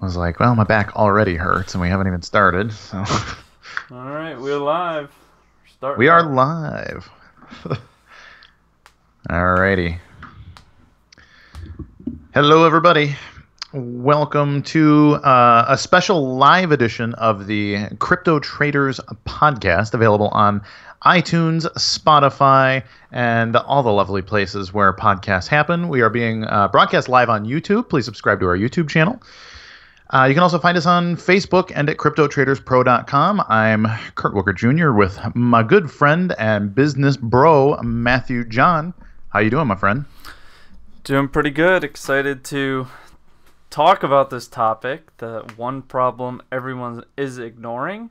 was like, well, my back already hurts and we haven't even started. So All right, we're live. we Starting are up. live. Alrighty. Hello, everybody. Welcome to a special live edition of the Crypto Traders podcast, available on iTunes, Spotify, and all the lovely places where podcasts happen. We are being broadcast live on YouTube. Please subscribe to our YouTube channel. You can also find us on Facebook and at CryptoTradersPro.com. I'm Kurt Wuckert Jr. with my good friend and business bro, Matthew John. How you doing, my friend? Doing pretty good. Excited to talk about this topic, the one problem everyone is ignoring.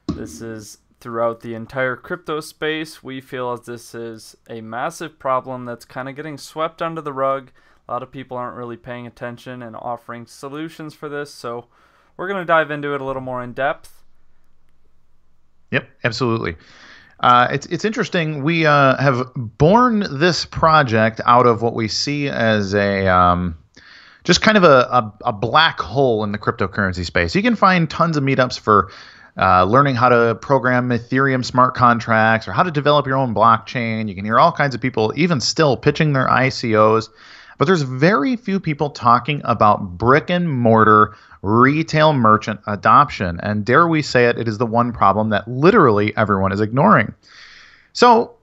This is throughout the entire crypto space. We feel as this is a massive problem that's kind of getting swept under the rug. A lot of people aren't really paying attention and offering solutions for this, so we're going to dive into it a little more in depth. Yep, absolutely. It's interesting. We have born this project out of what we see as a just kind of a black hole in the cryptocurrency space. You can find tons of meetups for learning how to program Ethereum smart contracts or how to develop your own blockchain. You can hear all kinds of people even still pitching their ICOs. But there's very few people talking about brick and mortar retail merchant adoption. And dare we say it, it is the one problem that literally everyone is ignoring. So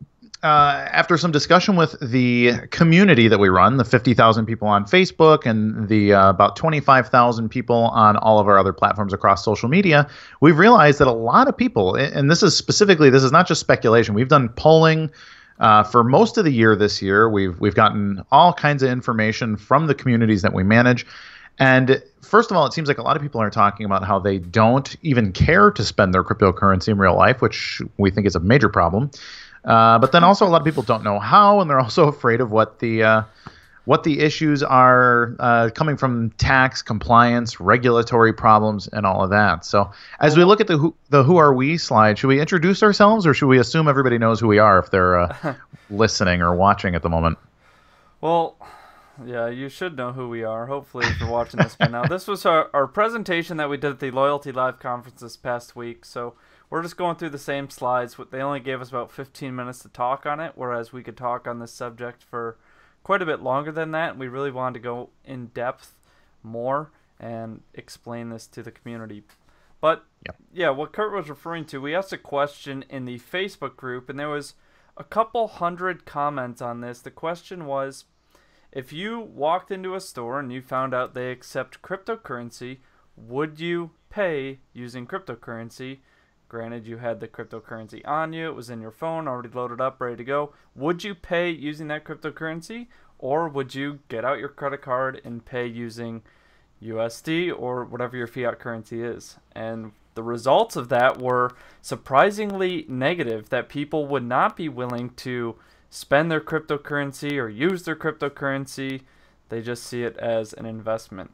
after some discussion with the community that we run, the 50,000 people on Facebook and the about 25,000 people on all of our other platforms across social media, we've realized that a lot of people, and this is not just speculation, we've done polling for most of the year this year. We've gotten all kinds of information from the communities that we manage. And first of all, it seems like a lot of people are talking about how they don't even care to spend their cryptocurrency in real life, which we think is a major problem. But then also a lot of people don't know how, and they're also afraid of what the issues are coming from tax, compliance, regulatory problems, and all of that. So as we look at the Who Are We slide, should we introduce ourselves, or should we assume everybody knows who we are if they're listening or watching at the moment? Well, yeah, you should know who we are, hopefully, if you're watching this by now. This was our presentation that we did at the Loyalty Live conference this past week, so we're just going through the same slides. They only gave us about 15 minutes to talk on it, whereas we could talk on this subject for quite a bit longer than that. We really wanted to go in depth more and explain this to the community. But, yeah, what Kurt was referring to, we asked a question in the Facebook group, and there was a couple hundred comments on this. The question was, if you walked into a store and you found out they accept cryptocurrency, would you pay using cryptocurrency? Granted, you had the cryptocurrency on you, it was in your phone, already loaded up, ready to go. Would you pay using that cryptocurrency, or would you get out your credit card and pay using USD or whatever your fiat currency is? And the results of that were surprisingly negative, that people would not be willing to spend their cryptocurrency or use their cryptocurrency. They just see it as an investment.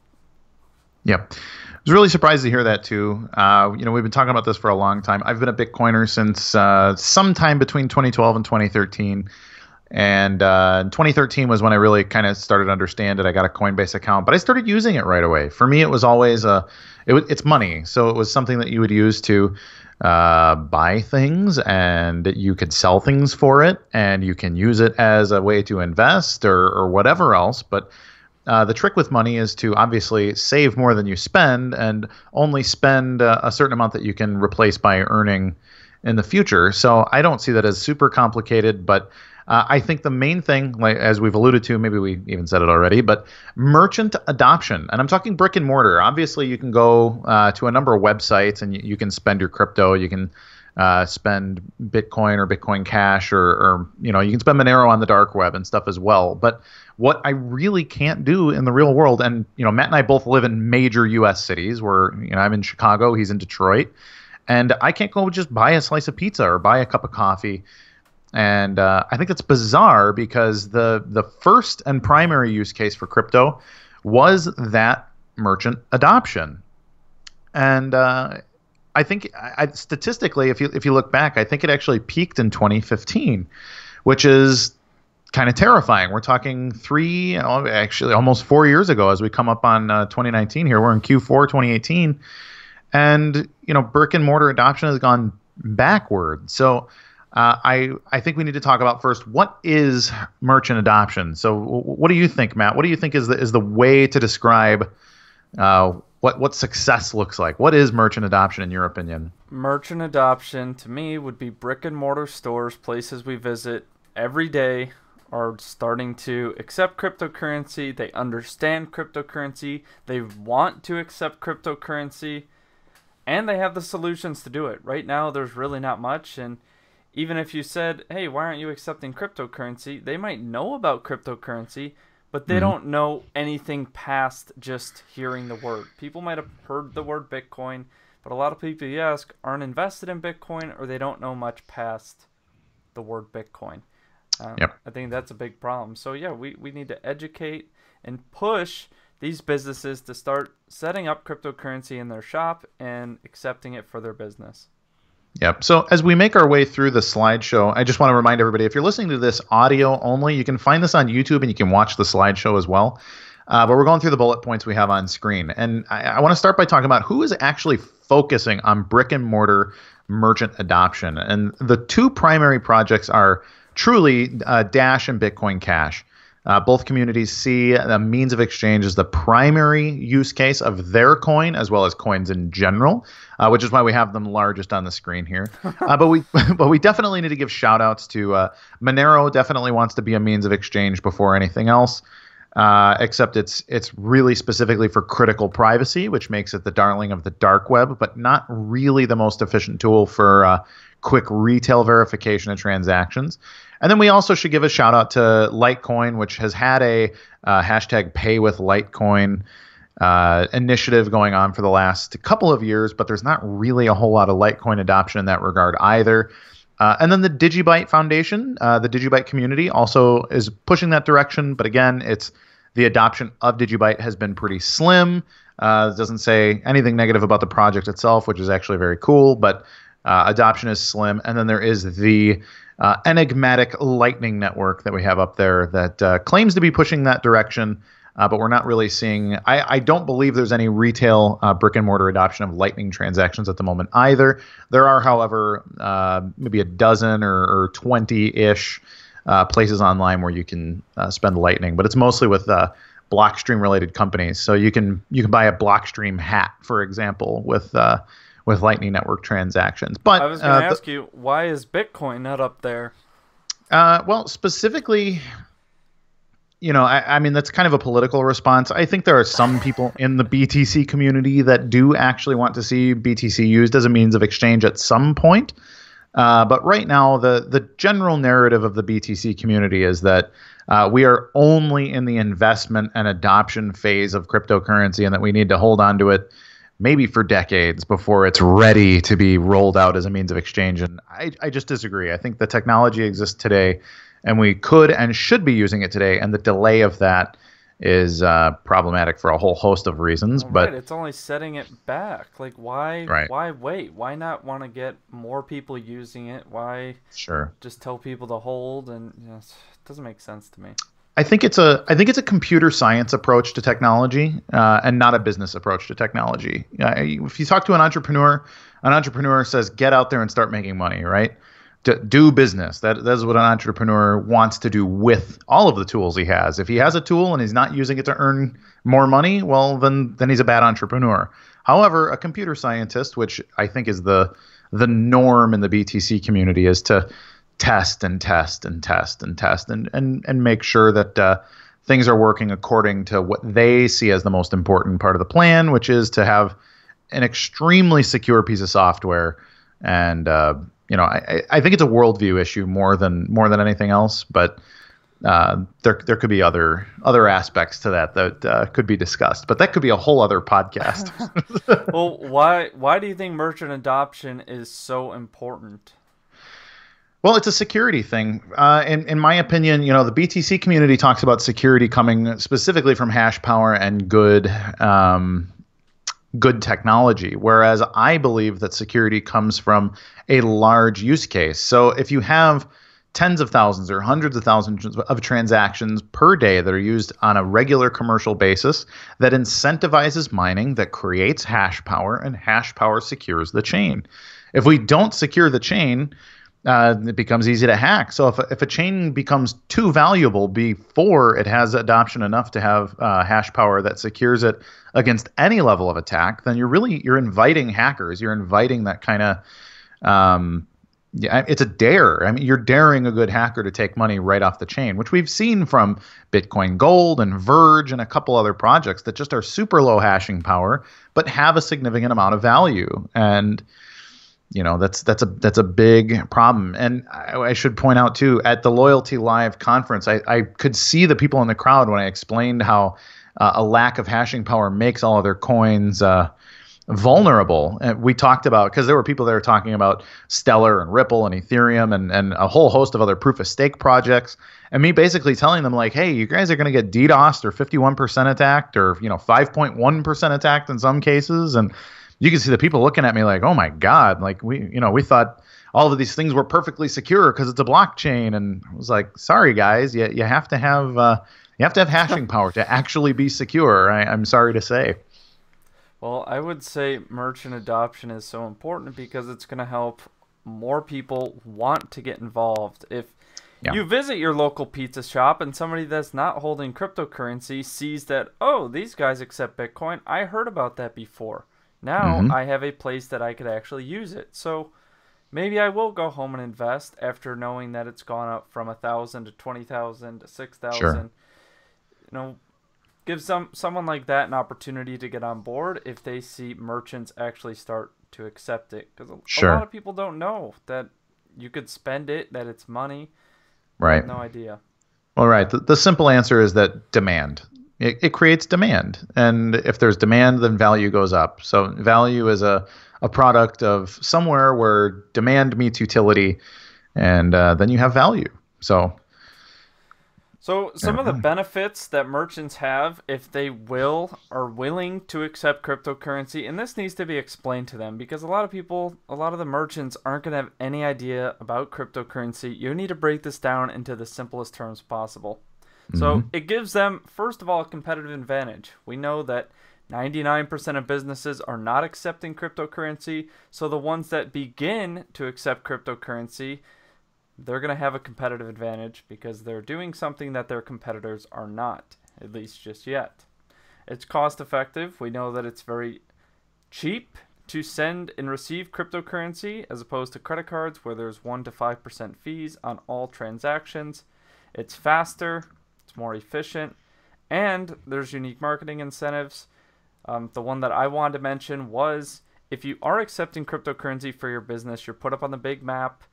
Yep. I was really surprised to hear that too. We've been talking about this for a long time. I've been a Bitcoiner since sometime between 2012 and 2013. And 2013 was when I really kind of started to understand it. I got a Coinbase account, but I started using it right away. For me, it was always it's money. So it was something that you would use to buy things, and you could sell things for it, and you can use it as a way to invest or whatever else. But the trick with money is to obviously save more than you spend, and only spend a certain amount that you can replace by earning in the future. So I don't see that as super complicated, but I think the main thing, like as we've alluded to, maybe we even said it already, but merchant adoption. And I'm talking brick and mortar. Obviously, you can go to a number of websites and you can spend your crypto. You can spend Bitcoin or Bitcoin Cash, or you can spend Monero on the dark web and stuff as well. But what I really can't do in the real world, and Matt and I both live in major U.S. cities, where I'm in Chicago, he's in Detroit, and I can't go just buy a slice of pizza or buy a cup of coffee. And I think that's bizarre, because the first and primary use case for crypto was that merchant adoption. And I think statistically, if you look back, I think it actually peaked in 2015, which is kind of terrifying. We're talking actually almost 4 years ago as we come up on 2019 here. We're in Q4 2018. And, brick and mortar adoption has gone backward. So I think we need to talk about first, what is merchant adoption? So what do you think, Matt? What do you think is the way to describe what success looks like? What is merchant adoption in your opinion? Merchant adoption to me would be brick and mortar stores, places we visit every day, are starting to accept cryptocurrency. They understand cryptocurrency. They want to accept cryptocurrency. And they have the solutions to do it. Right now, there's really not much. And even if you said, hey, why aren't you accepting cryptocurrency? They might know about cryptocurrency, but they don't know anything past just hearing the word. People might have heard the word Bitcoin, but a lot of people you ask aren't invested in Bitcoin, or they don't know much past the word Bitcoin. I think that's a big problem. So, yeah, we need to educate and push these businesses to start setting up cryptocurrency in their shop and accepting it for their business. Yep. So as we make our way through the slideshow, I just want to remind everybody, if you're listening to this audio only, you can find this on YouTube and you can watch the slideshow as well. But we're going through the bullet points we have on screen. And I want to start by talking about who is actually focusing on brick and mortar merchant adoption. And the two primary projects are truly Dash and Bitcoin Cash. Both communities see the means of exchange as the primary use case of their coin, as well as coins in general, which is why we have them largest on the screen here. But we definitely need to give shout outs to Monero. Definitely wants to be a means of exchange before anything else, except it's really specifically for critical privacy, which makes it the darling of the dark web, but not really the most efficient tool for quick retail verification of transactions. And then we also should give a shout out to Litecoin, which has had a hashtag pay with Litecoin initiative going on for the last couple of years, but there's not really a whole lot of Litecoin adoption in that regard either. And then the Digibyte Foundation, the Digibyte community also is pushing that direction. But again, the adoption of Digibyte has been pretty slim. It doesn't say anything negative about the project itself, which is actually very cool, but adoption is slim. And then there is the enigmatic Lightning Network that we have up there that claims to be pushing that direction, but we're not really seeing. I don't believe there's any retail brick and mortar adoption of Lightning transactions at the moment either. There are, however, maybe a dozen or 20-ish places online where you can spend Lightning, but it's mostly with Blockstream related companies. So you can buy a Blockstream hat, for example, with Lightning Network transactions. But I was going to ask you, why is Bitcoin not up there? Well, specifically, I mean, that's kind of a political response. I think there are some people in the BTC community that do actually want to see BTC used as a means of exchange at some point. But right now, the general narrative of the BTC community is that we are only in the investment and adoption phase of cryptocurrency, and that we need to hold on to it maybe for decades before it's ready to be rolled out as a means of exchange. And I just disagree. I think the technology exists today, and we could and should be using it today. And the delay of that is problematic for a whole host of reasons. Well, but right, it's only setting it back. Like, why wait? Why not want to get more people using it? Why just tell people to hold? And it doesn't make sense to me. I think it's a computer science approach to technology, and not a business approach to technology. If you talk to an entrepreneur says, get out there and start making money, right? Do business. That's what an entrepreneur wants to do with all of the tools he has. If he has a tool and he's not using it to earn more money, well, then he's a bad entrepreneur. However, a computer scientist, which I think is the norm in the BTC community, is to test and make sure that things are working according to what they see as the most important part of the plan, which is to have an extremely secure piece of software. And I think it's a worldview issue more than anything else. But there could be other aspects to that could be discussed. But that could be a whole other podcast. Well, why do you think merchant adoption is so important? Well, it's a security thing. In my opinion, the BTC community talks about security coming specifically from hash power and good technology, whereas I believe that security comes from a large use case. So if you have tens of thousands or hundreds of thousands of transactions per day that are used on a regular commercial basis that incentivizes mining, that creates hash power, and hash power secures the chain. If we don't secure the chain, it becomes easy to hack. So if a chain becomes too valuable before it has adoption enough to have hash power that secures it against any level of attack, then you're inviting hackers. You're inviting that kind of it's a dare. I mean, you're daring a good hacker to take money right off the chain, which we've seen from Bitcoin Gold and Verge and a couple other projects that just are super low hashing power, but have a significant amount of value. And that's a big problem. And I should point out too, at the Loyalty Live conference, I could see the people in the crowd when I explained how a lack of hashing power makes all of their coins vulnerable. And we talked about, because there were people there talking about Stellar and Ripple and Ethereum and a whole host of other proof of stake projects, and me basically telling them like, hey, you guys are going to get DDoSed or 51% attacked or 5.1% attacked in some cases. And you can see the people looking at me like, oh my God, like we thought all of these things were perfectly secure because it's a blockchain. And I was like, sorry guys, you have to have hashing power to actually be secure. I'm sorry to say. Well, I would say merchant adoption is so important because it's going to help more people want to get involved. If you visit your local pizza shop and somebody that's not holding cryptocurrency sees that, oh, these guys accept Bitcoin, I heard about that before. Now I have a place that I could actually use it. So maybe I will go home and invest after knowing that it's gone up from 1,000 to 20,000 to 6,000. Sure. Give someone like that an opportunity to get on board if they see merchants actually start to accept it. Because a lot of people don't know that you could spend it, that it's money. Right. I have no idea. Well, right. The simple answer is that demand. It creates demand. And if there's demand, then value goes up. So value is a product of somewhere where demand meets utility, and then you have value. So some of the benefits that merchants have if they are willing to accept cryptocurrency, and this needs to be explained to them because a lot of the merchants aren't going to have any idea about cryptocurrency. You need to break this down into the simplest terms possible. So it gives them, first of all, a competitive advantage. We know that 99% of businesses are not accepting cryptocurrency, so the ones that begin to accept cryptocurrency, they're going to have a competitive advantage because they're doing something that their competitors are not, at least just yet. It's cost effective. We know that it's very cheap to send and receive cryptocurrency as opposed to credit cards where there's 1 to 5% fees on all transactions. It's faster, it's more efficient, and there's unique marketing incentives. The one that I wanted to mention was if you are accepting cryptocurrency for your business, you're put up on the big map.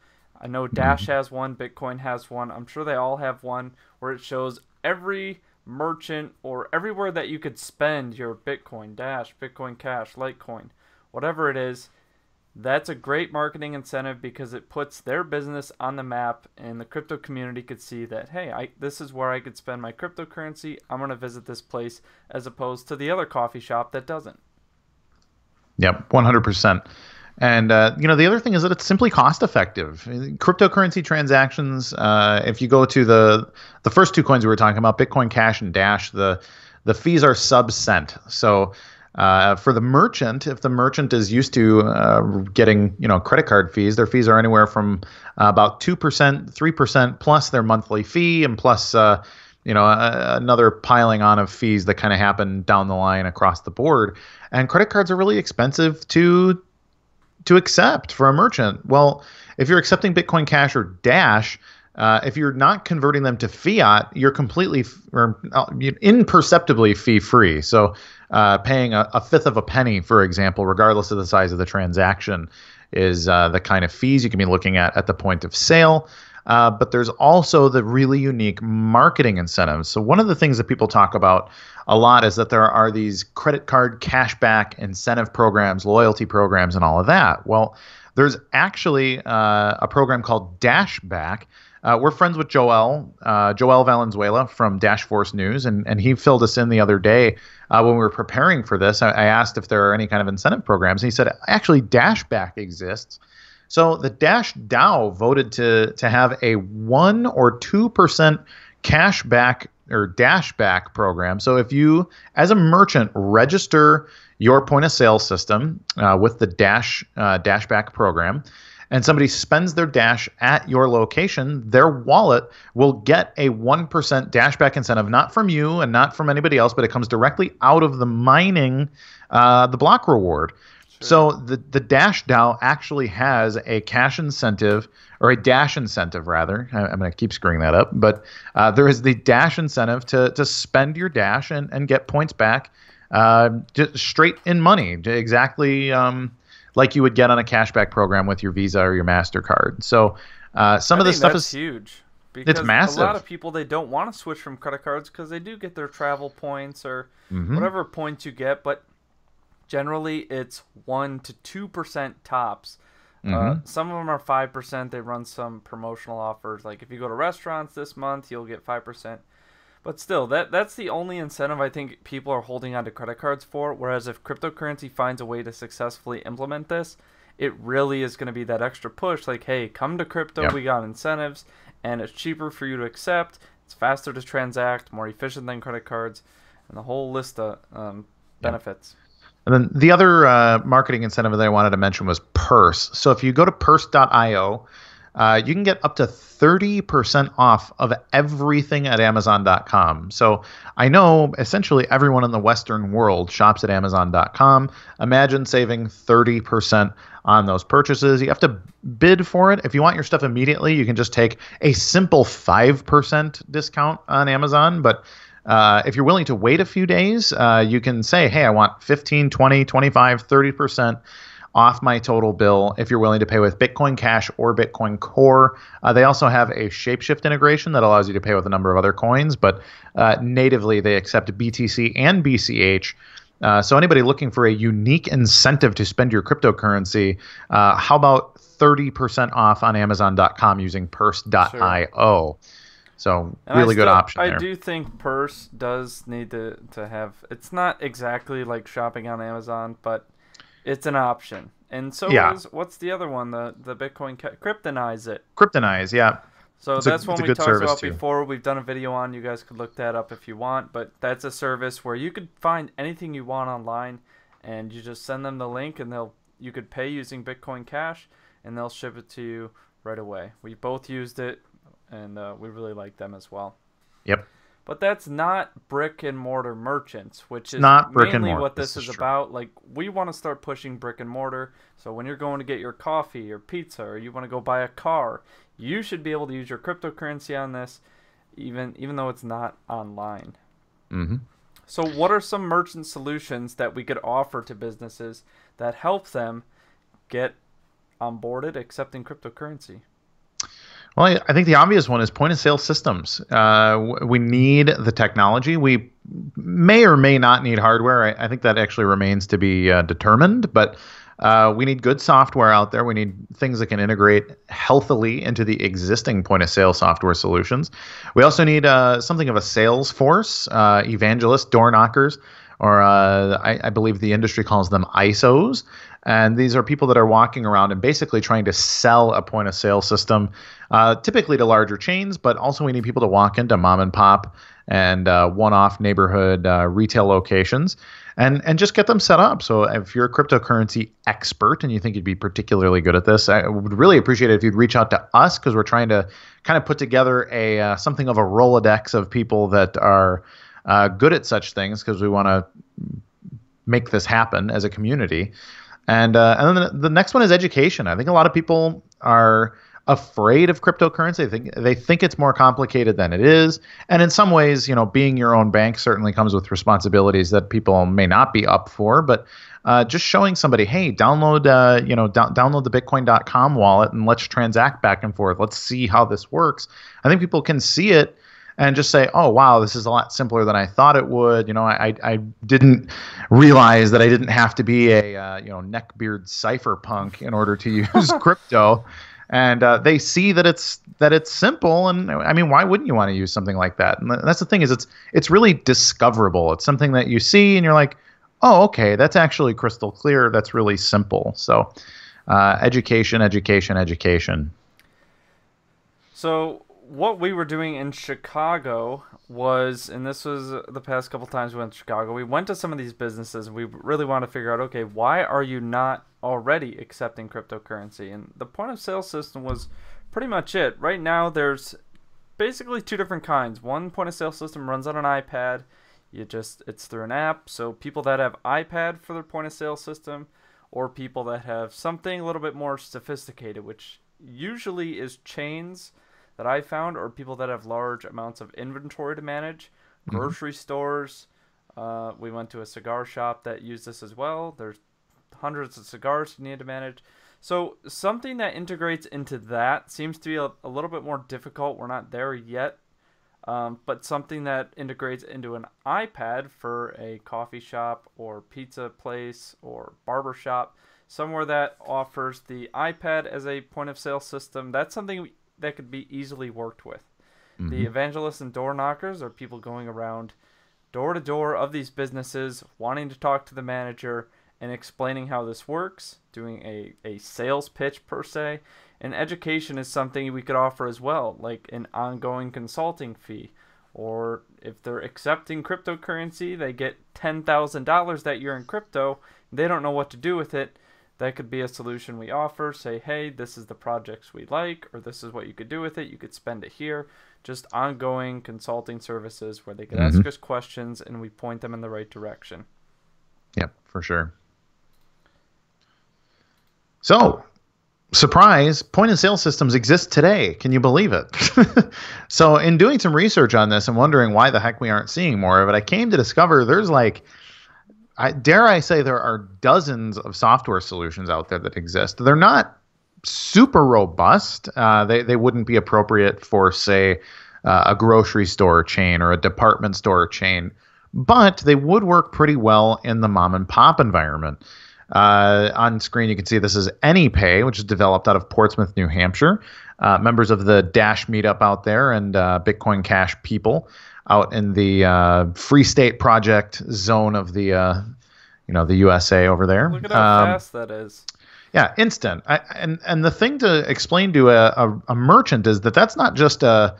I know Dash has one, Bitcoin has one. I'm sure they all have one where it shows every merchant or everywhere that you could spend your Bitcoin, Dash, Bitcoin Cash, Litecoin, whatever it is. That's a great marketing incentive because it puts their business on the map and the crypto community could see that, hey, this is where I could spend my cryptocurrency. I'm going to visit this place as opposed to the other coffee shop that doesn't. Yep, 100%. And, the other thing is that it's simply cost effective. Cryptocurrency transactions, if you go to the first two coins we were talking about, Bitcoin Cash and Dash, the fees are sub-cent. So for the merchant, if the merchant is used to getting, credit card fees, their fees are anywhere from about 2%, 3% plus their monthly fee and plus, another piling on of fees that kind of happen down the line across the board. And credit cards are really expensive to accept for a merchant. Well, if you're accepting Bitcoin Cash or Dash, if you're not converting them to fiat, you're completely imperceptibly fee-free. So paying a fifth of a penny, for example, regardless of the size of the transaction, is the kind of fees you can be looking at the point of sale. But there's also the really unique marketing incentives. So one of the things that people talk about a lot is that there are these credit card cashback incentive programs, loyalty programs, and all of that. Well, there's actually a program called Dashback. We're friends with Joel Valenzuela from Dash Force News, and he filled us in the other day when we were preparing for this. I asked if there are any kind of incentive programs, and he said, actually, Dashback exists. So the Dash DAO voted to have a 1 or 2% cashback or dashback program. So if you, as a merchant, register your point of sale system with the dashback program, and somebody spends their Dash at your location, their wallet will get a 1% dashback incentive, not from you and not from anybody else, but it comes directly out of the mining, the block reward. Sure. So the Dash DAO actually has a cash incentive, or a Dash incentive rather. I'm going to keep screwing that up, but there is the Dash incentive to spend your Dash and get points back, just straight in money, exactly like you would get on a cashback program with your Visa or your MasterCard. So some of this stuff is huge. Because it's massive. A lot of people, they don't want to switch from credit cards because they do get their travel points or whatever points you get, but generally it's 1 to 2% tops. Some of them are 5%. They run some promotional offers. Like if you go to restaurants this month, you'll get 5%. But still, that's the only incentive I think people are holding on to credit cards for. Whereas if cryptocurrency finds a way to successfully implement this, it really is going to be that extra push. Like, hey, come to crypto. We got incentives, and it's cheaper for you to accept. It's faster to transact, more efficient than credit cards, and the whole list of benefits. And then the other marketing incentive that I wanted to mention was Purse. So if you go to purse.io, you can get up to 30% off of everything at Amazon.com. So I know essentially everyone in the Western world shops at Amazon.com. Imagine saving 30% on those purchases. You have to bid for it. If you want your stuff immediately, you can just take a simple 5% discount on Amazon. But if you're willing to wait a few days, you can say, hey, I want 15, 20, 25, 30% off my total bill if you're willing to pay with Bitcoin Cash or Bitcoin Core. They also have a Shapeshift integration that allows you to pay with a number of other coins, but natively they accept BTC and BCH. So anybody looking for a unique incentive to spend your cryptocurrency, how about 30% off on Amazon.com using Purse.io? Sure. So really good option there. I do think Purse does need to have, it's not exactly like shopping on Amazon, but it's an option. And so is, what's the other one? The Bitcoin Kryptonize it. Kryptonize, yeah. So that's one we talked about before. We've done a video on. You guys could look that up if you want. But that's a service where you could find anything you want online, and you just send them the link, and you could pay using Bitcoin Cash, and they'll ship it to you right away. We both used it, and we really like them as well. Yep. But that's not brick and mortar merchants, which is not mainly what this is about. Like, we want to start pushing brick and mortar. So when you're going to get your coffee or pizza, or you want to go buy a car, you should be able to use your cryptocurrency on this, even though it's not online. So what are some merchant solutions that we could offer to businesses that help them get onboarded accepting cryptocurrency? Well, I think the obvious one is point-of-sale systems. We need the technology. We may or may not need hardware. I think that actually remains to be determined. But we need good software out there. We need things that can integrate healthily into the existing point-of-sale software solutions. We also need something of a sales force, evangelists, door knockers, or I believe the industry calls them ISOs. And these are people that are walking around and basically trying to sell a point of sale system, typically to larger chains, but also we need people to walk into mom and pop and one-off neighborhood retail locations and just get them set up. So if you're a cryptocurrency expert and you think you'd be particularly good at this, I would really appreciate it if you'd reach out to us, because we're trying to kind of put together a something of a Rolodex of people that are good at such things, because we want to make this happen as a community. And then the next one is education. I think a lot of people are afraid of cryptocurrency. They think it's more complicated than it is. And in some ways, being your own bank certainly comes with responsibilities that people may not be up for. But just showing somebody, hey, download download the Bitcoin.com wallet and let's transact back and forth. Let's see how this works. I think people can see it and just say, oh, wow, this is a lot simpler than I thought it would. I didn't realize that I didn't have to be a neckbeard cypherpunk in order to use crypto. And they see that it's simple. And I mean, why wouldn't you want to use something like that? And that's the thing, is it's really discoverable. It's something that you see and you're like, oh, okay, that's actually crystal clear. That's really simple. So Education, education, education. So what we were doing in Chicago was, and this was the past couple times we went to Chicago, we went to some of these businesses and we really want to figure out, okay, why are you not already accepting cryptocurrency? And the point of sale system was pretty much it. Right now there's basically two different kinds. One point of sale system runs on an iPad. It's through an app. So people that have iPad for their point of sale system, or people that have something a little bit more sophisticated, which usually is chains that I found, or people that have large amounts of inventory to manage. Grocery stores. We went to a cigar shop that used this as well. There's hundreds of cigars you need to manage. So something that integrates into that seems to be a little bit more difficult. We're not there yet. But something that integrates into an iPad for a coffee shop or pizza place or barber shop, somewhere that offers the iPad as a point of sale system, that's something that could be easily worked with. The evangelists and door knockers are people going around door to door of these businesses, wanting to talk to the manager and explaining how this works, doing a sales pitch per se. And education is something we could offer as well, like an ongoing consulting fee. Or if they're accepting cryptocurrency, they get $10,000 that year in crypto. They don't know what to do with it. That could be a solution we offer. Say, hey, this is the projects we like, or this is what you could do with it. You could spend it here. Just ongoing consulting services where they could ask us questions and we point them in the right direction. Yep, for sure. So, surprise, point of sale systems exist today. Can you believe it? So in doing some research on this and wondering why the heck we aren't seeing more of it, I came to discover there's dare I say there are dozens of software solutions out there that exist. They're not super robust. They wouldn't be appropriate for, say, a grocery store chain or a department store chain, but they would work pretty well in the mom and pop environment. On screen, you can see this is AnyPay, which is developed out of Portsmouth, New Hampshire. Members of the Dash meetup out there and Bitcoin Cash people out in the Free State Project zone of the the USA over there. Look at how fast that is. Yeah, instant. And the thing to explain to a merchant is that's not just a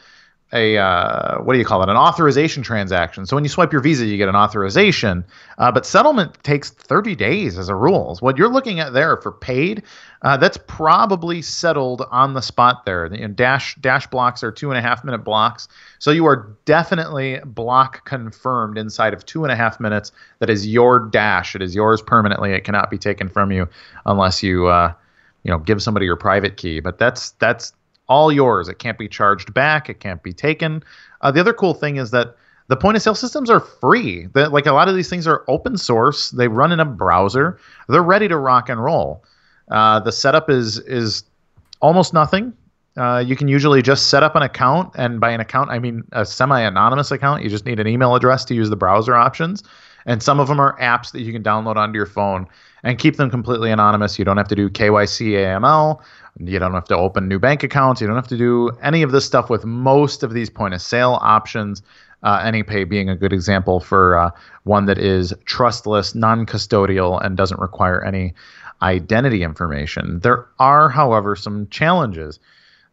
what do you call it? An authorization transaction. So when you swipe your Visa, you get an authorization, but settlement takes 30 days as a rule. What you're looking at there for paid, that's probably settled on the spot there. Dash blocks are 2.5 minute blocks. So you are definitely block confirmed inside of 2.5 minutes. That is your Dash. It is yours permanently. It cannot be taken from you unless you, give somebody your private key. But that's all yours. It can't be charged back. It can't be taken. The other cool thing is that the point of sale systems are free. Like a lot of these things are open source. They run in a browser. They're ready to rock and roll. The setup is almost nothing. You can usually just set up an account, and by an account I mean a semi-anonymous account. You just need an email address to use the browser options. And some of them are apps that you can download onto your phone and keep them completely anonymous. You don't have to do KYC, AML. You don't have to open new bank accounts. You don't have to do any of this stuff with most of these point of sale options. AnyPay being a good example for one that is trustless, non-custodial, and doesn't require any identity information. There are, however, some challenges.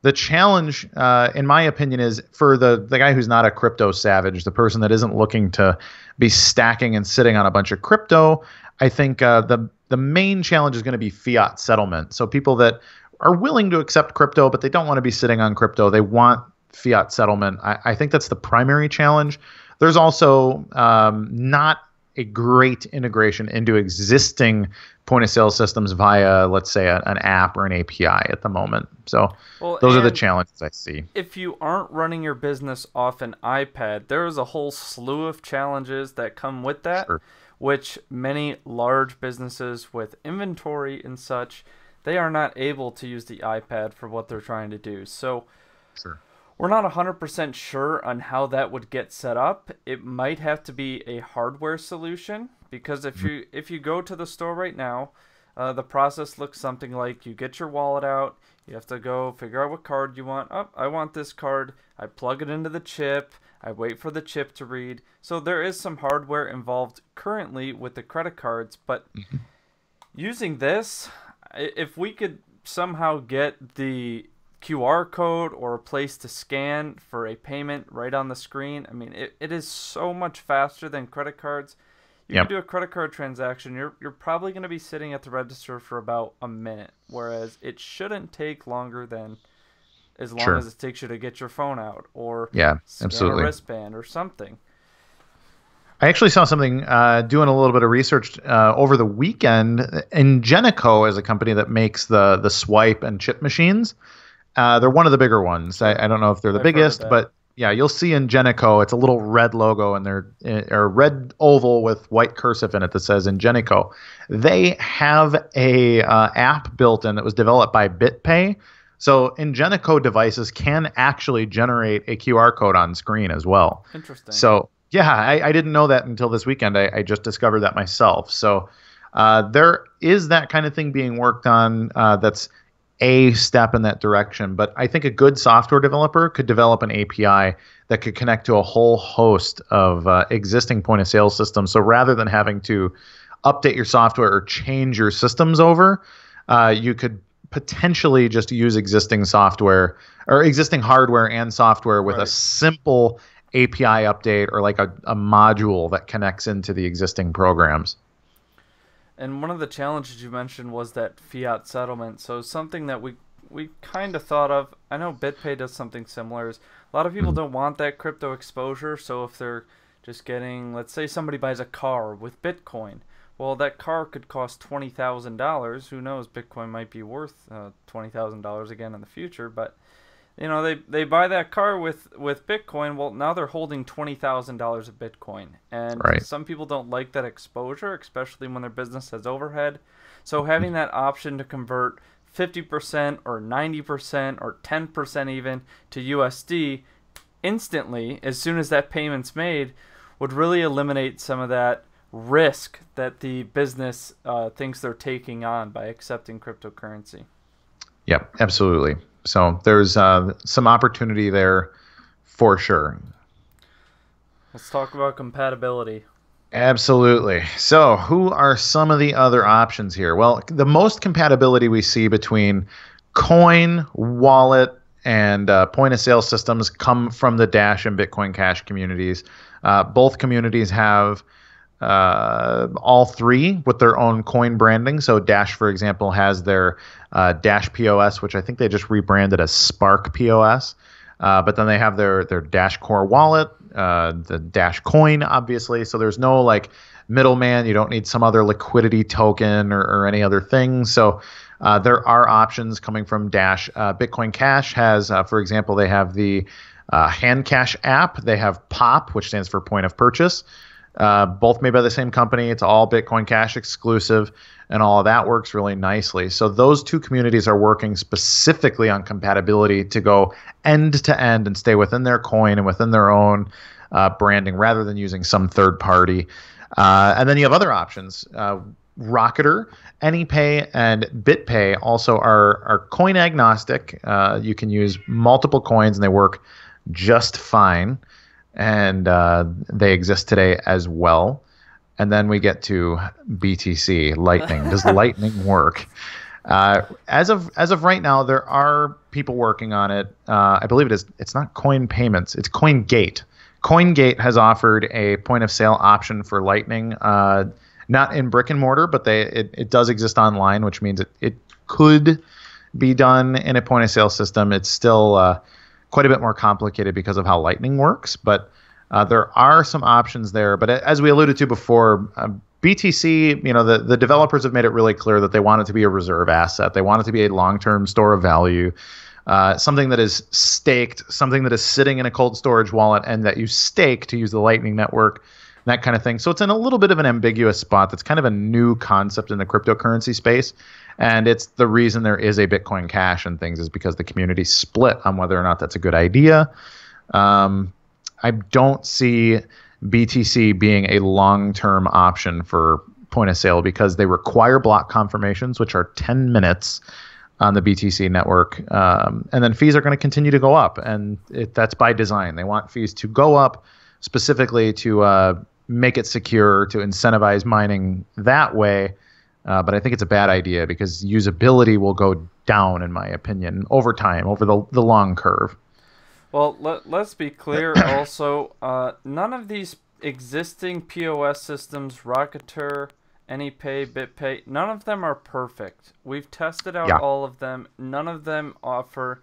The challenge, in my opinion, is for the guy who's not a crypto savage, the person that isn't looking to be stacking and sitting on a bunch of crypto. I think the main challenge is going to be fiat settlement. So people that are willing to accept crypto, but they don't want to be sitting on crypto. They want fiat settlement. I think that's the primary challenge. There's also not a great integration into existing point of sale systems via, let's say, an app or an API at the moment. So those are the challenges I see. If you aren't running your business off an iPad, there is a whole slew of challenges that come with that, sure, which many large businesses with inventory and such, they are not able to use the iPad for what they're trying to do. So sure, we're not 100% sure on how that would get set up. It might have to be a hardware solution, because if you go to the store right now, the process looks something like you get your wallet out, you have to go figure out what card you want. Oh, I want this card. I plug it into the chip. I wait for the chip to read. So there is some hardware involved currently with the credit cards, but using this, if we could somehow get the QR code or a place to scan for a payment right on the screen, I mean, it is so much faster than credit cards. You can Yep. do a credit card transaction. You're probably going to be sitting at the register for about a minute, whereas it shouldn't take longer than as long Sure. as it takes you to get your phone out or Yeah, scan a absolutely. wristband or something. I actually saw something doing a little bit of research over the weekend. Ingenico is a company that makes the swipe and chip machines. They're one of the bigger ones. Sure, I don't know if they're the I've heard of biggest, that. but yeah, you'll see Ingenico. It's a little red logo and they're or red oval with white cursive in it that says Ingenico. They have a app built in that was developed by BitPay. So Ingenico devices can actually generate a QR code on screen as well. Interesting. So yeah, I didn't know that until this weekend. I just discovered that myself. So there is that kind of thing being worked on that's a step in that direction. But I think a good software developer could develop an API that could connect to a whole host of existing point of sale systems. So rather than having to update your software or change your systems over, you could potentially just use existing software or existing hardware and software with a Right. simple API update or like a module that connects into the existing programs. And one of the challenges you mentioned was that fiat settlement. So something that we kind of thought of. I know BitPay does something similar. Is a lot of people Mhm. don't want that crypto exposure. So if they're just getting, let's say somebody buys a car with Bitcoin, well, that car could cost $20,000. Who knows? Bitcoin might be worth $20,000 again in the future, but they buy that car with Bitcoin. Well, now they're holding $20,000 of Bitcoin, and Right. some people don't like that exposure, especially when their business has overhead. So having that option to convert 50% or 90% or 10% even to USD instantly as soon as that payment's made would really eliminate some of that risk that the business thinks they're taking on by accepting cryptocurrency. Yep, absolutely. So there's some opportunity there for sure. Let's talk about compatibility. Absolutely. So, who are some of the other options here? Well, the most compatibility we see between coin, wallet, and point of sale systems come from the Dash and Bitcoin Cash communities. Both communities have all three with their own coin branding. So, Dash, for example, has their Dash POS, which I think they just rebranded as Spark POS. But then they have their Dash Core wallet, the Dash Coin, obviously. So there's no like middleman. You don't need some other liquidity token or any other thing. So there are options coming from Dash. Bitcoin Cash has, for example, they have the Hand Cash app. They have POP, which stands for Point of Purchase. Both made by the same company. It's all Bitcoin Cash exclusive, and all of that works really nicely. So those two communities are working specifically on compatibility to go end to end and stay within their coin and within their own branding rather than using some third party. And then you have other options. Rocketer, AnyPay, and BitPay also are coin agnostic. You can use multiple coins and they work just fine. And they exist today as well. And then we get to BTC, Lightning. Does Lightning work? As of right now, there are people working on it. I believe it is. It's not Coin Payments. It's CoinGate. CoinGate has offered a point of sale option for Lightning, not in brick and mortar, but it does exist online, which means it could be done in a point of sale system. It's still quite a bit more complicated because of how Lightning works, but there are some options there. But as we alluded to before, BTC, the developers have made it really clear that they want it to be a reserve asset. They want it to be a long-term store of value, something that is staked, something that is sitting in a cold storage wallet and that you stake to use the Lightning Network, that kind of thing. So it's in a little bit of an ambiguous spot. That's kind of a new concept in the cryptocurrency space. And it's the reason there is a Bitcoin Cash and things is because the community split on whether or not that's a good idea. I don't see BTC being a long-term option for point of sale because they require block confirmations, which are 10 minutes on the BTC network. And then fees are going to continue to go up. And that's by design. They want fees to go up specifically to make it secure, to incentivize mining that way. But I think it's a bad idea because usability will go down, in my opinion, over time, over the long curve. Well, let's be clear also, none of these existing POS systems, Rocketer, AnyPay, BitPay, none of them are perfect. We've tested out all of them. None of them offer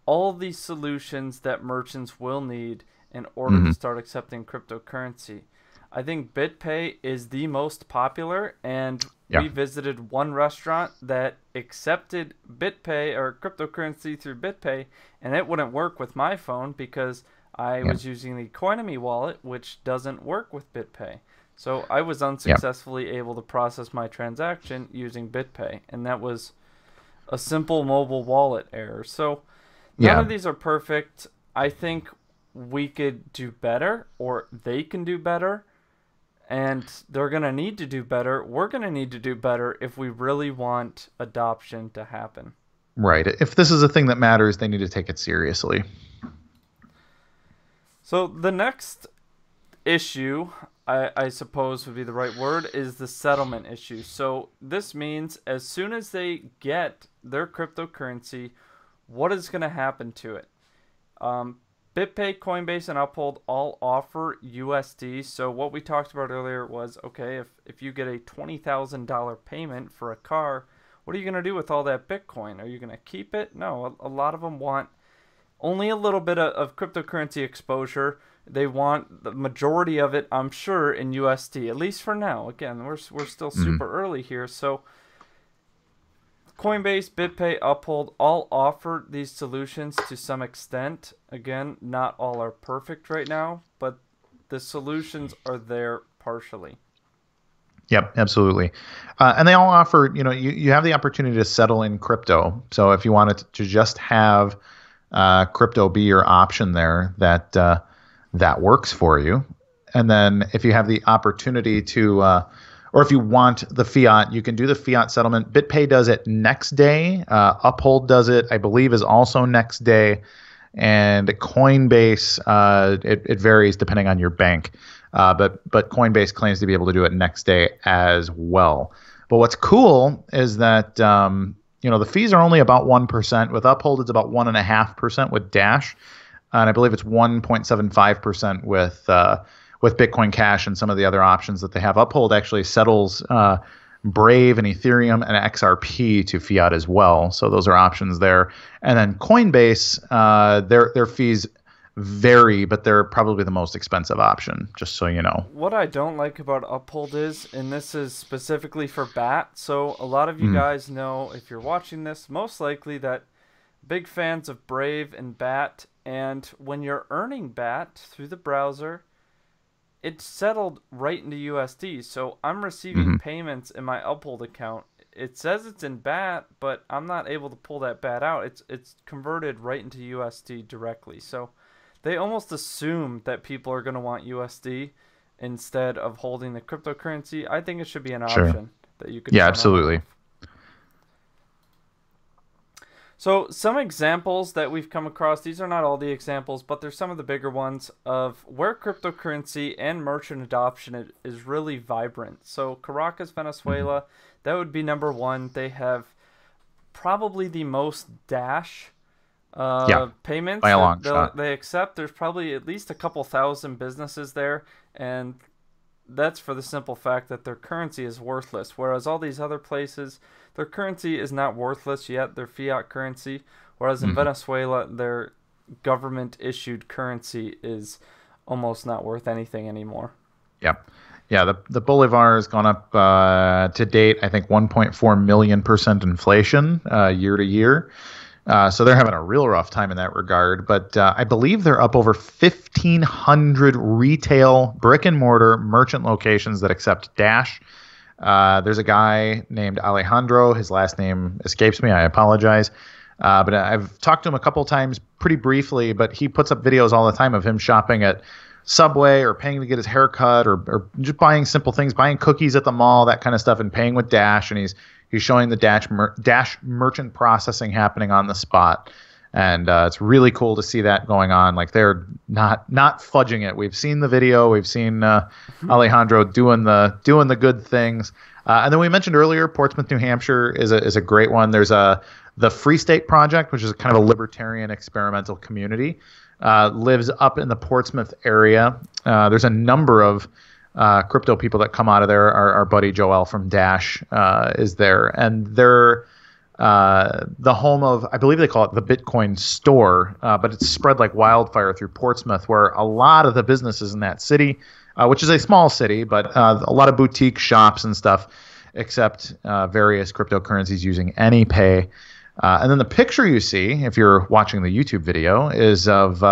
all the solutions that merchants will need in order to start accepting cryptocurrency. I think BitPay is the most popular, and we visited one restaurant that accepted BitPay or cryptocurrency through BitPay, and it wouldn't work with my phone because I was using the Coinomy wallet, which doesn't work with BitPay. So I was unsuccessfully able to process my transaction using BitPay, and that was a simple mobile wallet error. So none of these are perfect. I think we could do better, or they can do better. And they're going to need to do better. We're going to need to do better if we really want adoption to happen. Right. If this is a thing that matters, they need to take it seriously. So the next issue, I suppose would be the right word, is the settlement issue. So this means as soon as they get their cryptocurrency, what is going to happen to it? BitPay, Coinbase, and Uphold all offer USD. So what we talked about earlier was, okay, if you get a $20,000 payment for a car, what are you going to do with all that Bitcoin? Are you going to keep it? No, a lot of them want only a little bit of cryptocurrency exposure. They want the majority of it, I'm sure, in USD, at least for now. Again, we're still super early here. So Coinbase, BitPay, Uphold all offer these solutions to some extent. Again, not all are perfect right now, but the solutions are there partially. Yep, absolutely. And they all offer, you have the opportunity to settle in crypto. So if you wanted to just have crypto be your option there, that works for you. And then if you have the opportunity to or if you want the fiat, you can do the fiat settlement. BitPay does it next day. Uphold does it, I believe, is also next day. And Coinbase, it varies depending on your bank. But Coinbase claims to be able to do it next day as well. But what's cool is that the fees are only about 1%. With Uphold, it's about 1.5% with Dash, and I believe it's 1.75% with Bitcoin Cash and some of the other options that they have. Uphold actually settles Brave and Ethereum and XRP to fiat as well. So those are options there. And then Coinbase, their fees vary, but they're probably the most expensive option, just so you know. What I don't like about Uphold is, and this is specifically for BAT, so a lot of you guys know, if you're watching this, most likely that big fans of Brave and BAT, and when you're earning BAT through the browser, it's settled right into USD. So I'm receiving payments in my Uphold account. It says it's in BAT, but I'm not able to pull that BAT out. It's converted right into USD directly. So they almost assume that people are going to want USD instead of holding the cryptocurrency. I think it should be an option that you could. Yeah, absolutely. So some examples that we've come across, these are not all the examples, but they're some of the bigger ones of where cryptocurrency and merchant adoption is really vibrant. So Caracas, Venezuela, that would be number one. They have probably the most Dash payments by a long shot. They accept. There's probably at least a couple thousand businesses there, and that's for the simple fact that their currency is worthless, whereas all these other places, their currency is not worthless yet, their fiat currency, whereas in Venezuela, their government-issued currency is almost not worth anything anymore. Yep. Yeah, the Bolivar has gone up to date, I think 1.4 million% inflation year to year. So they're having a real rough time in that regard. But I believe they're up over 1,500 retail brick-and-mortar merchant locations that accept Dash. There's a guy named Alejandro. His last name escapes me. I apologize. But I've talked to him a couple times pretty briefly, but he puts up videos all the time of him shopping at Subway or paying to get his hair cut or just buying simple things, buying cookies at the mall, that kind of stuff, and paying with Dash. And he's showing the Dash merchant processing happening on the spot. And it's really cool to see that going on. Like, they're not fudging it. We've seen the video. We've seen Alejandro doing the good things. And then we mentioned earlier, Portsmouth, New Hampshire is a great one. There's the Free State Project, which is kind of a libertarian experimental community, lives up in the Portsmouth area. There's a number of crypto people that come out of there. Our buddy Joel from Dash is there, and they're the home of, I believe they call it the Bitcoin store, but it's spread like wildfire through Portsmouth, where a lot of the businesses in that city, which is a small city, but a lot of boutique shops and stuff, accept various cryptocurrencies using AnyPay. And then the picture you see, if you're watching the YouTube video, is of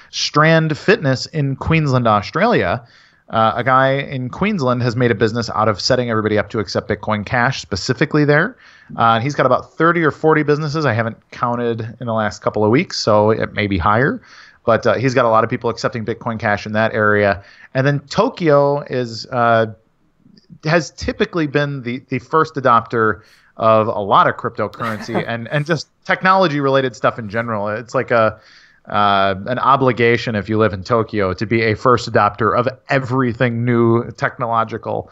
Strand Fitness in Queensland, Australia. A guy in Queensland has made a business out of setting everybody up to accept Bitcoin Cash specifically there. He's got about 30 or 40 businesses. I haven't counted in the last couple of weeks, so it may be higher. But he's got a lot of people accepting Bitcoin Cash in that area. And then Tokyo has typically been the first adopter of a lot of cryptocurrency and just technology-related stuff in general. It's like an obligation if you live in Tokyo to be a first adopter of everything new technological.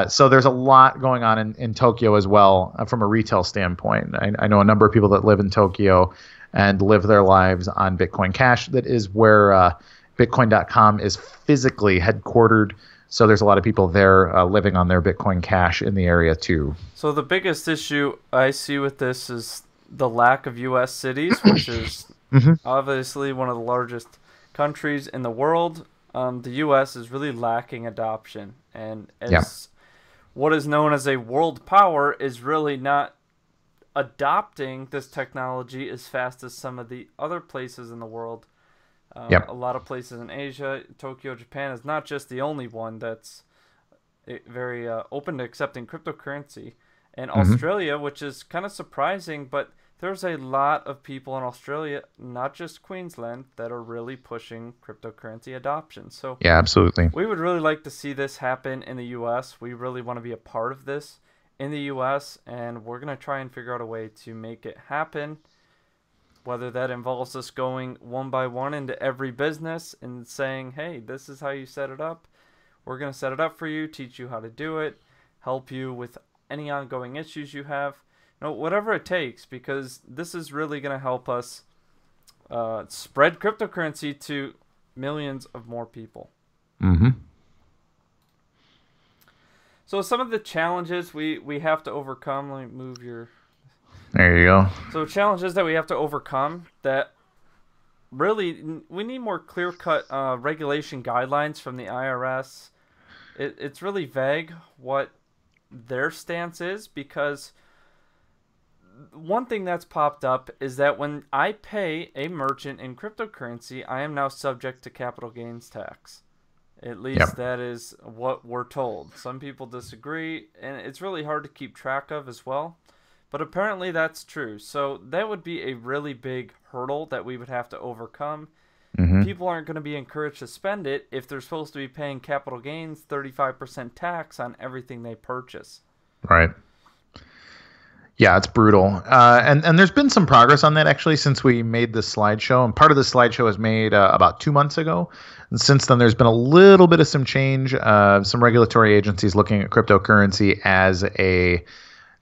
So there's a lot going on in Tokyo as well from a retail standpoint. I know a number of people that live in Tokyo and live their lives on Bitcoin Cash. That is where Bitcoin.com is physically headquartered. So there's a lot of people there living on their Bitcoin Cash in the area too. So the biggest issue I see with this is the lack of U.S. cities, which is obviously one of the largest countries in the world. The U.S. is really lacking adoption. And as what is known as a world power is really not adopting this technology as fast as some of the other places in the world. A lot of places in Asia, Tokyo, Japan is not just the only one that's very open to accepting cryptocurrency. And Australia, which is kind of surprising, but there's a lot of people in Australia, not just Queensland, that are really pushing cryptocurrency adoption. So yeah, absolutely. We would really like to see this happen in the U.S. We really want to be a part of this in the U.S., and we're going to try and figure out a way to make it happen, whether that involves us going one by one into every business and saying, hey, this is how you set it up. We're going to set it up for you, teach you how to do it, help you with any ongoing issues you have. Whatever it takes, because this is really going to help us spread cryptocurrency to millions of more people. So some of the challenges we have to overcome, let me move your... There you go. So challenges that we have to overcome that really, we need more clear-cut regulation guidelines from the IRS. It's really vague what their stance is, because one thing that's popped up is that when I pay a merchant in cryptocurrency, I am now subject to capital gains tax. At least that is what we're told. Some people disagree, and it's really hard to keep track of as well. But apparently that's true. So that would be a really big hurdle that we would have to overcome. People aren't going to be encouraged to spend it if they're supposed to be paying capital gains 35% tax on everything they purchase. Right. Yeah, it's brutal. And there's been some progress on that, actually, since we made this slideshow. And part of the slideshow was made about 2 months ago. And since then, there's been a little bit of some change. Some regulatory agencies looking at cryptocurrency as a,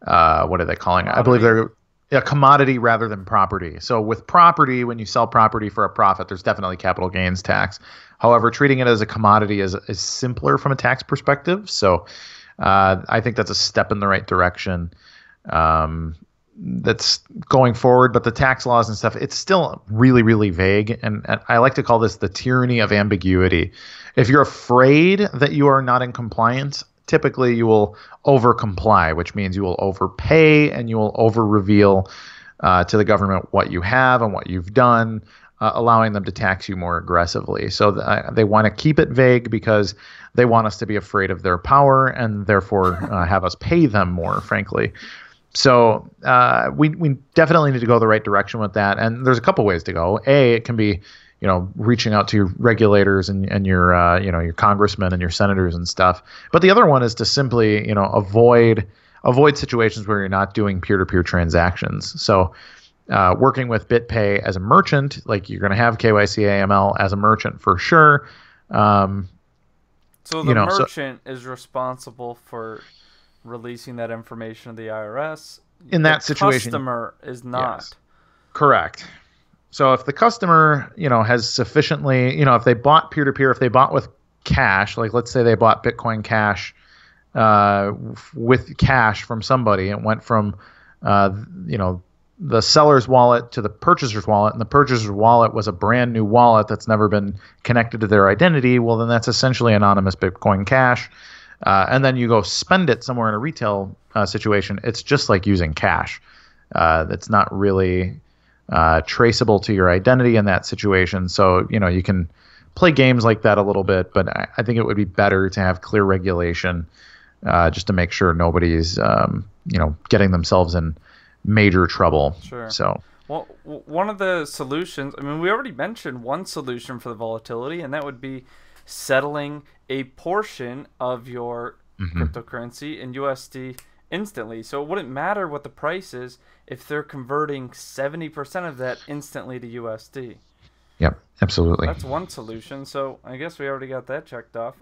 what are they calling it? I believe they're a commodity rather than property. So with property, when you sell property for a profit, there's definitely capital gains tax. However, treating it as a commodity is simpler from a tax perspective. So I think that's a step in the right direction. That's going forward, but the tax laws and stuff, it's still really, really vague. And I like to call this the tyranny of ambiguity. If you're afraid that you are not in compliance, typically you will over comply, which means you will overpay and you will over reveal to the government what you have and what you've done, allowing them to tax you more aggressively. So they want to keep it vague because they want us to be afraid of their power and therefore have us pay them more, frankly. So we definitely need to go the right direction with that. And there's a couple ways to go. It can be, reaching out to your regulators and your, your congressmen and your senators and stuff. But the other one is to simply, avoid situations where you're not doing peer-to-peer transactions. So working with BitPay as a merchant, like you're going to have KYC AML as a merchant for sure. So the merchant is responsible for releasing that information to the IRS. In that situation, customer is not. Yes. Correct. So if the customer, has sufficiently, if they bought peer-to-peer, if they bought with cash, like let's say they bought Bitcoin Cash with cash from somebody, it went from, the seller's wallet to the purchaser's wallet, and the purchaser's wallet was a brand new wallet that's never been connected to their identity, well, then that's essentially anonymous Bitcoin Cash. And then you go spend it somewhere in a retail situation. It's just like using cash. That's not really traceable to your identity in that situation. So, you can play games like that a little bit, but I think it would be better to have clear regulation just to make sure nobody's, getting themselves in major trouble. Sure. So, well, one of the solutions, we already mentioned one solution for the volatility, and that would be settling a portion of your cryptocurrency in USD instantly. So it wouldn't matter what the price is if they're converting 70% of that instantly to USD. Yep, absolutely. That's one solution. So I guess we already got that checked off.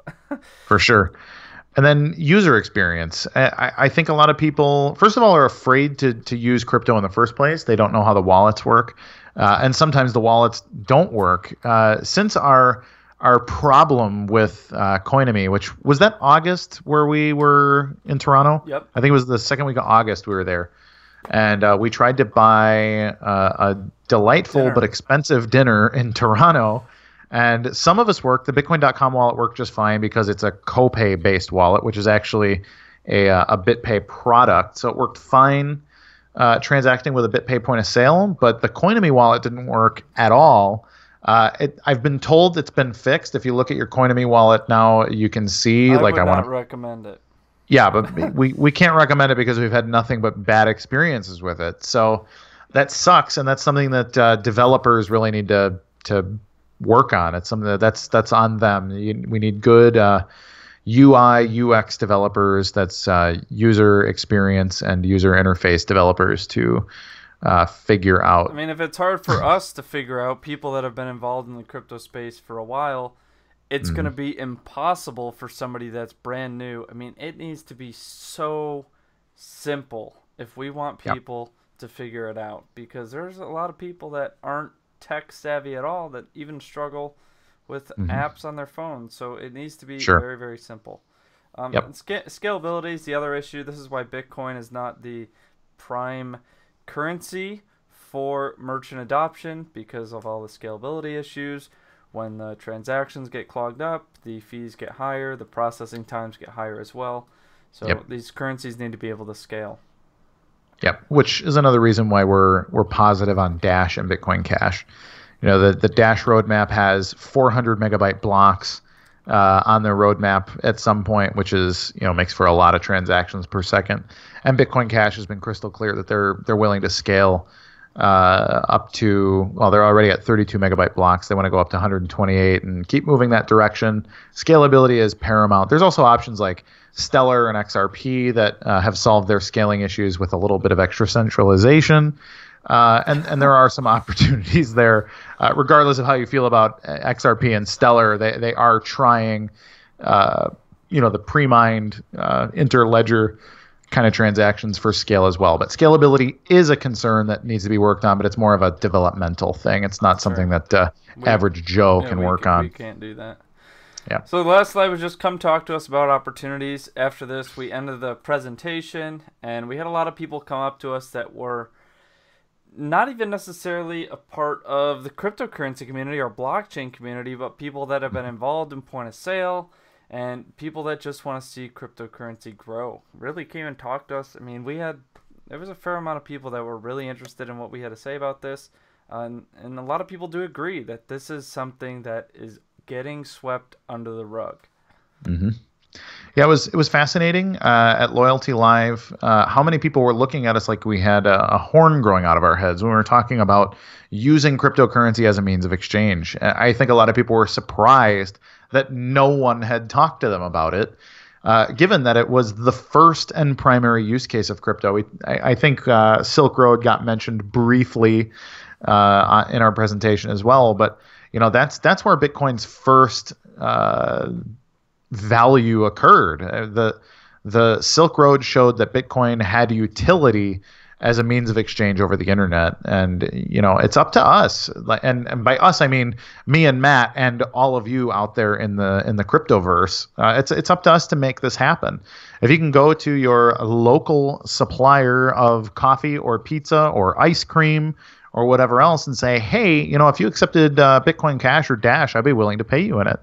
For sure. And then user experience. I think a lot of people, first of all, are afraid to use crypto in the first place. They don't know how the wallets work. And sometimes the wallets don't work. Since our problem with Coinomy, which was that August where we were in Toronto? Yep. I think it was the second week of August we were there. And we tried to buy a delightful but expensive dinner in Toronto. And some of us worked. The Bitcoin.com wallet worked just fine because it's a copay-based wallet, which is actually a BitPay product. So it worked fine transacting with a BitPay point of sale, but the Coinomy wallet didn't work at all. I've been told it's been fixed. If you look at your Coinomy wallet now, you can see. I would not recommend it. Yeah, but we can't recommend it because we've had nothing but bad experiences with it. So that sucks, and that's something that developers really need to work on. It's something that's on them. We need good UI UX developers. That's user experience and user interface developers to figure out. If it's hard for us to figure out, people that have been involved in the crypto space for a while, it's going to be impossible for somebody that's brand new. It needs to be so simple if we want people to figure it out, because there's a lot of people that aren't tech savvy at all that even struggle with apps on their phones. So it needs to be very, very simple. Scalability is the other issue. This is why Bitcoin is not the prime currency for merchant adoption, because of all the scalability issues. When the transactions get clogged up, the fees get higher, the processing times get higher as well. So these currencies need to be able to scale. Yep, which is another reason why we're positive on Dash and Bitcoin Cash. The Dash roadmap has 400 megabyte blocks on their roadmap at some point, which is makes for a lot of transactions per second. And Bitcoin Cash has been crystal clear that they're willing to scale up to, they're already at 32 megabyte blocks. They want to go up to 128 and keep moving that direction. Scalability is paramount. There's also options like Stellar and XRP that have solved their scaling issues with a little bit of extra centralization. And there are some opportunities there. Regardless of how you feel about XRP and Stellar, they are trying, the pre-mined interledger kind of transactions for scale as well. But scalability is a concern that needs to be worked on, but it's more of a developmental thing. It's not something that average Joe can work on. We can't do that. Yeah. So the last slide was just come talk to us about opportunities. After this, we ended the presentation, and we had a lot of people come up to us that were not even necessarily a part of the cryptocurrency community or blockchain community, but people that have been involved in point of sale and people that just want to see cryptocurrency grow. Really came and talked to us. There was a fair amount of people that were really interested in what we had to say about this. And a lot of people do agree that this is something that is getting swept under the rug. Mm-hmm. Yeah, it was fascinating at Loyalty Live how many people were looking at us like we had a horn growing out of our heads when we were talking about using cryptocurrency as a means of exchange. I think a lot of people were surprised that no one had talked to them about it, given that it was the first and primary use case of crypto. I think Silk Road got mentioned briefly in our presentation as well, but that's where Bitcoin's first value occurred. The Silk Road showed that Bitcoin had utility as a means of exchange over the internet, and it's up to us. And by us I mean me and Matt and all of you out there in the cryptoverse. It's up to us to make this happen. If you can go to your local supplier of coffee or pizza or ice cream or whatever else and say, hey, if you accepted Bitcoin Cash or Dash, I'd be willing to pay you in it.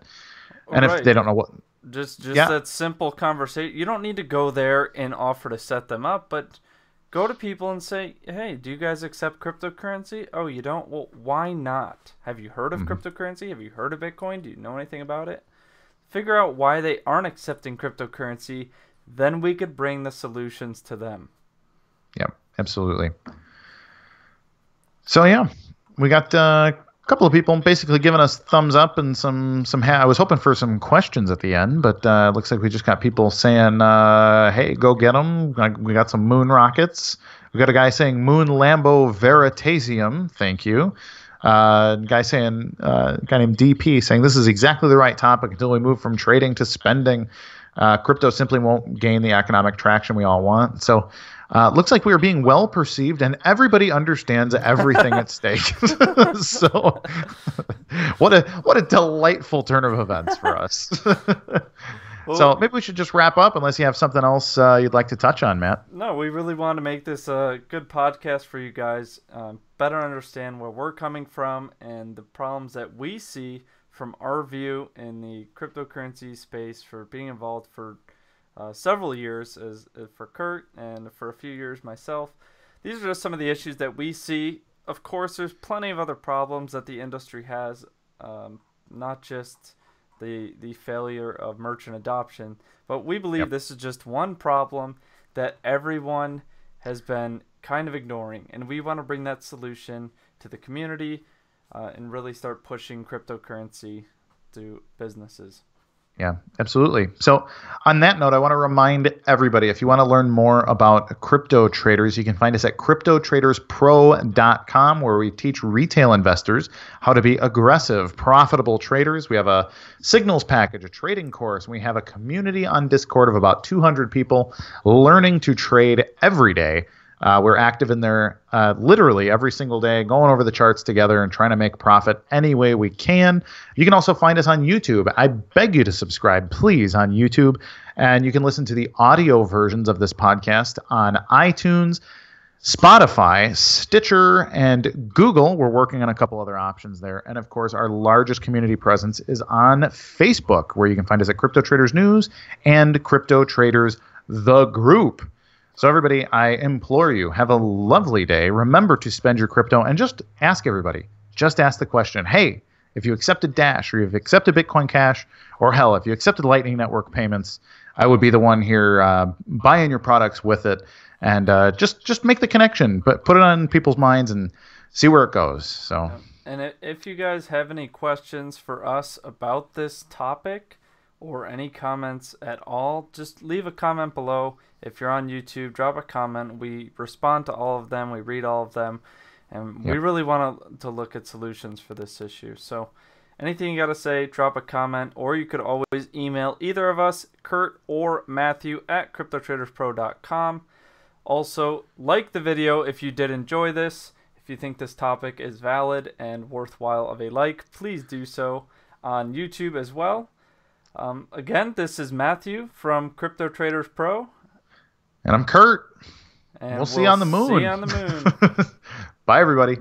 And Right. if they don't know what, just yeah. that simple conversation. You don't need to go there and offer to set them up, but go to people and say, hey, do you guys accept cryptocurrency? Oh, you don't? Well, why not? Have you heard of cryptocurrency? Have you heard of Bitcoin? Do you know anything about it? Figure out why they aren't accepting cryptocurrency. Then we could bring the solutions to them. Yep, absolutely. So yeah, we got a couple of people basically giving us thumbs up and some. I was hoping for some questions at the end, but it looks like we just got people saying, "Hey, go get them." We got some moon rockets. We got a guy saying "Moon Lambo Veritasium." Thank you. A guy named DP saying this is exactly the right topic until we move from trading to spending. Crypto simply won't gain the economic traction we all want. So. Looks like we are being well perceived, and everybody understands everything at stake. So, what a delightful turn of events for us. So maybe we should just wrap up, unless you have something else you'd like to touch on, Matt. No, we really want to make this a good podcast for you guys. Better understand where we're coming from and the problems that we see from our view in the cryptocurrency space for being involved for several years as for Kurt and for a few years myself. These are just some of the issues that we see. Of course, there's plenty of other problems that the industry has, not just the failure of merchant adoption, but we believe this is just one problem that everyone has been kind of ignoring, and we want to bring that solution to the community and really start pushing cryptocurrency to businesses. Yeah, absolutely. So on that note, I want to remind everybody, if you want to learn more about crypto traders, you can find us at cryptotraderspro.com, where we teach retail investors how to be aggressive, profitable traders. We have a signals package, a trading course. And we have a community on Discord of about 200 people learning to trade every day. We're active in there literally every single day, going over the charts together and trying to make profit any way we can. You can also find us on YouTube. I beg you to subscribe, please, on YouTube. And you can listen to the audio versions of this podcast on iTunes, Spotify, Stitcher, and Google. We're working on a couple other options there. And, of course, our largest community presence is on Facebook, where you can find us at Crypto Traders News and Crypto Traders The Group. So everybody, I implore you, have a lovely day. Remember to spend your crypto and just ask everybody. Just ask the question, hey, if you accepted Dash or you've accepted Bitcoin Cash, or hell, if you accepted Lightning Network payments, I would be the one here buying your products with it. And just make the connection, but put it on people's minds and see where it goes. So, and if you guys have any questions for us about this topic or any comments at all, just leave a comment below. If you're on YouTube, drop a comment. We respond to all of them. We read all of them. And we really want to look at solutions for this issue. So anything you got to say, drop a comment. Or you could always email either of us, Kurt or Matthew, at cryptotraderspro.com. Also, like the video if you did enjoy this. If you think this topic is valid and worthwhile of a like, please do so on YouTube as well. Again, this is Matthew from Crypto Traders Pro. And I'm Kurt. And we'll see you on the moon. See you on the moon. Bye, everybody.